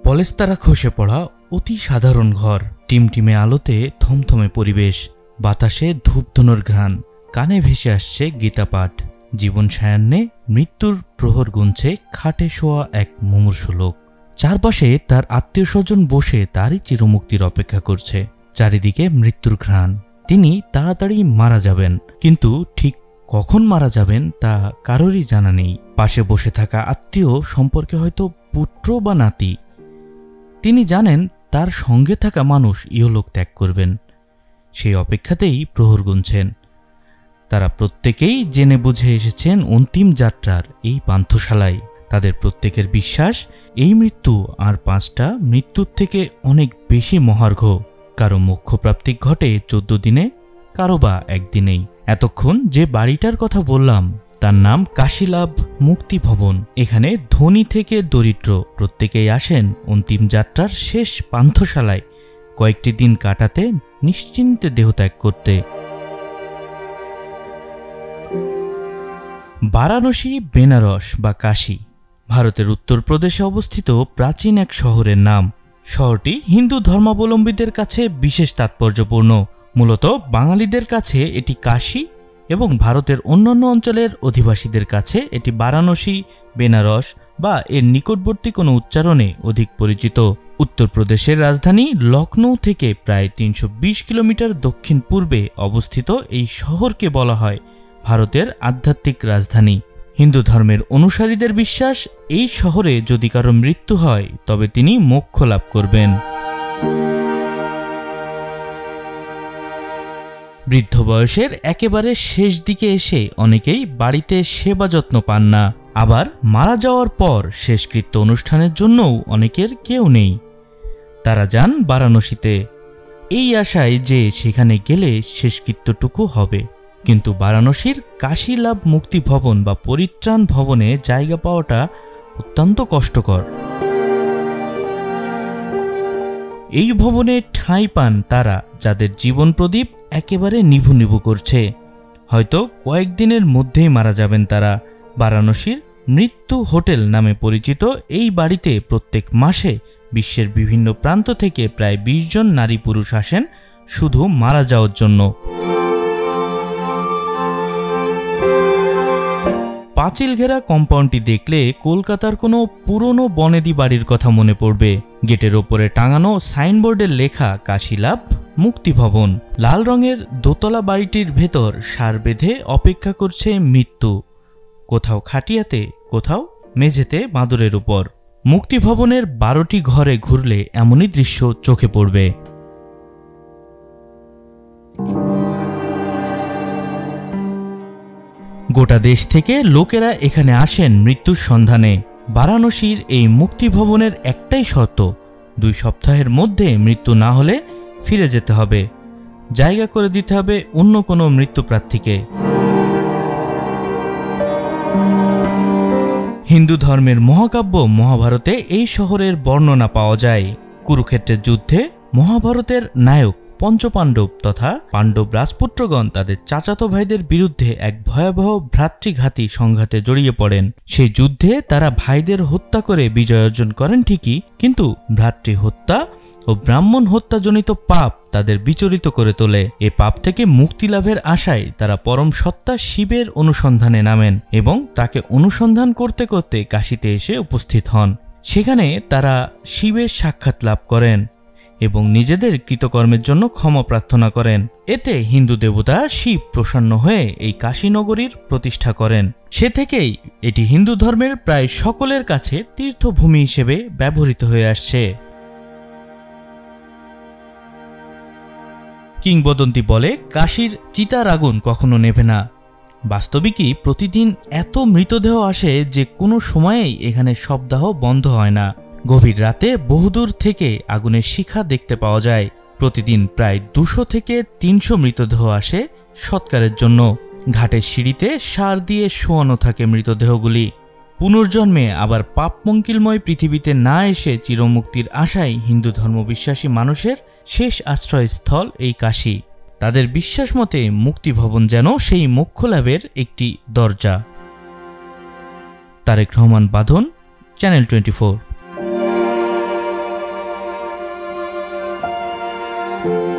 পলেস্তারা খসে পড়া অতি সাধারণ ঘর, টিমটিমে আলোতে থমথমে পরিবেশ, বাতাসে ধূপধুনোর ঘ্রাণ, কানে ভেসে আসছে গীতাপাঠ। জীবন সায়ান্নে মৃত্যুর প্রহর গুনছে খাটে শোয়া এক মুমূর্ষু লোক। চারপাশে তার আত্মীয় স্বজন বসে তারই চিরমুক্তির অপেক্ষা করছে। চারিদিকে মৃত্যুর ঘ্রাণ। তিনি তাড়াতাড়ি মারা যাবেন, কিন্তু ঠিক কখন মারা যাবেন তা কারোরই জানা নেই। পাশে বসে থাকা আত্মীয় সম্পর্কে হয়তো পুত্র বা নাতি। তিনি জানেন তার সঙ্গে থাকা মানুষ ইহলোক ত্যাগ করবেন। সেই অপেক্ষাতেই প্রহর গুনছেন। তারা প্রত্যেকেই জেনে বুঝে এসেছেন অন্তিম যাত্রার এই পান্থশালায়। তাদের প্রত্যেকের বিশ্বাস এই মৃত্যু আর 5টা মৃত্যুর থেকে অনেক বেশি মহার্ঘ। কারো মোক্ষপ্রাপ্তি ঘটে 14 দিনে, কারো বা একদিনেই। এতক্ষণ যে বাড়িটার কথা বললাম তার নাম কাশীলাভ মুক্তি ভবন। এখানে ধনী থেকে দরিদ্র প্রত্যেকেই আসেন অন্তিম যাত্রার শেষ পান্থশালায় কয়েকটি দিন কাটাতে, নিশ্চিন্তে দেহত্যাগ করতে। বারাণসী, বেনারস বা কাশী ভারতের উত্তরপ্রদেশে অবস্থিত প্রাচীন এক শহরের নাম। শহরটি হিন্দু ধর্মাবলম্বীদের কাছে বিশেষ তাৎপর্যপূর্ণ। মূলত বাঙালিদের কাছে এটি কাশী এবং ভারতের অন্যান্য অঞ্চলের অধিবাসীদের কাছে এটি বারাণসী, বেনারস বা এর নিকটবর্তী কোনো উচ্চারণে অধিক পরিচিত। উত্তরপ্রদেশের রাজধানী লখনৌ থেকে প্রায় 320 কিলোমিটার দক্ষিণ পূর্বে অবস্থিত এই শহরকে বলা হয় ভারতের আধ্যাত্মিক রাজধানী। হিন্দু ধর্মের অনুসারীদের বিশ্বাস, এই শহরে যদি কারো মৃত্যু হয় তবে তিনি মোক্ষ লাভ করবেন। বৃদ্ধ বয়সের একেবারে শেষ দিকে এসে অনেকেই বাড়িতে সেবা যত্ন পান না। আবার মারা যাওয়ার পর শেষকৃত্য অনুষ্ঠানের জন্যও অনেকের কেউ নেই। তারা যান বারাণসীতে এই আশায় যে সেখানে গেলে শেষকৃত্যটুকু হবে। কিন্তু বারাণসীর কাশীলাভ মুক্তি ভবন বা পরিত্রাণ ভবনে জায়গা পাওয়াটা অত্যন্ত কষ্টকর। এই ভবনে ঠাঁই পান তারা যাদের জীবন প্রদীপ একেবারে নিভু নিভু করছে। হয়তো কয়েকদিনের মধ্যেই মারা যাবেন তারা। বারাণসীর মৃত্যু হোটেল নামে পরিচিত এই বাড়িতে প্রত্যেক মাসে বিশ্বের বিভিন্ন প্রান্ত থেকে প্রায় 20 জন নারী পুরুষ আসেন শুধু মারা যাওয়ার জন্য। পাঁচিল ঘেরা কম্পাউন্ডটি দেখলে কলকাতার কোনো পুরনো বনেদি বাড়ির কথা মনে পড়বে। গেটের ওপরে টাঙানো সাইনবোর্ডের লেখা কাশীলাভ মুক্তি ভবন। লাল রঙের দোতলা বাড়িটির ভেতর সার বেঁধে অপেক্ষা করছে মৃত্যু, কোথাও খাটিয়াতে, কোথাও মেঝেতে মাদুরের উপর। মুক্তি ভবনের 12টি ঘরে ঘুরলে এমনই দৃশ্য চোখে পড়বে। গোটা দেশ থেকে লোকেরা এখানে আসেন মৃত্যুর সন্ধানে। বারাণসীর এই মুক্তি ভবনের একটাই শর্ত, 2 সপ্তাহের মধ্যে মৃত্যু না হলে ফিরে যেতে হবে, জায়গা করে দিতে হবে অন্য কোনো মৃত্যুপ্রার্থীকে। হিন্দু ধর্মের মহাকাব্য মহাভারতে এই শহরের বর্ণনা পাওয়া যায়। কুরুক্ষেত্রের যুদ্ধে মহাভারতের নায়ক পঞ্চপাণ্ডব তথা পাণ্ডব রাজপুত্রগণ তাদের চাচাতো ভাইদের বিরুদ্ধে এক ভয়াবহ ভ্রাতৃঘাতী সংঘাতে জড়িয়ে পড়েন। সেই যুদ্ধে তারা ভাইদের হত্যা করে বিজয় অর্জন করেন ঠিকই, কিন্তু ভ্রাতৃ হত্যা ও ব্রাহ্মণ হত্যাজনিত পাপ তাদের বিচলিত করে তোলে। এ পাপ থেকে মুক্তি লাভের আশায় তারা পরম সত্তা শিবের অনুসন্ধানে নামেন এবং তাকে অনুসন্ধান করতে করতে কাশীতে এসে উপস্থিত হন। সেখানে তারা শিবের সাক্ষাৎ লাভ করেন এবং নিজেদের কৃতকর্মের জন্য ক্ষমা প্রার্থনা করেন। এতে হিন্দু দেবতা শিব প্রসন্ন হয়ে এই কাশীনগরীর প্রতিষ্ঠা করেন। সে থেকেই এটি হিন্দু ধর্মের প্রায় সকলের কাছে তীর্থভূমি হিসেবে ব্যবহৃত হয়ে আসছে। কিংবদন্তি বলে কাশীর চিতার আগুন কখনো নেভে না। বাস্তবিকই প্রতিদিন এত মৃতদেহ আসে যে কোনো সময়েই এখানে শবদাহ বন্ধ হয় না। গভীর রাতে বহুদূর থেকে আগুনের শিখা দেখতে পাওয়া যায়। প্রতিদিন প্রায় 200 থেকে 300 মৃতদেহ আসে সৎকারের জন্য। ঘাটের সিঁড়িতে সার দিয়ে শোয়ানো থাকে মৃতদেহগুলি। পুনর্জন্মে আবার পাপমঙ্কিলময় পৃথিবীতে না এসে চিরমুক্তির আশায় হিন্দু ধর্মবিশ্বাসী মানুষের শেষ আশ্রয়স্থল এই কাশী। তাদের বিশ্বাস মতে মুক্তি ভবন যেন সেই মোক্ষ লাভের একটি দরজা। তারেক রহমান বাঁধন, চ্যানেল 24। Thank you.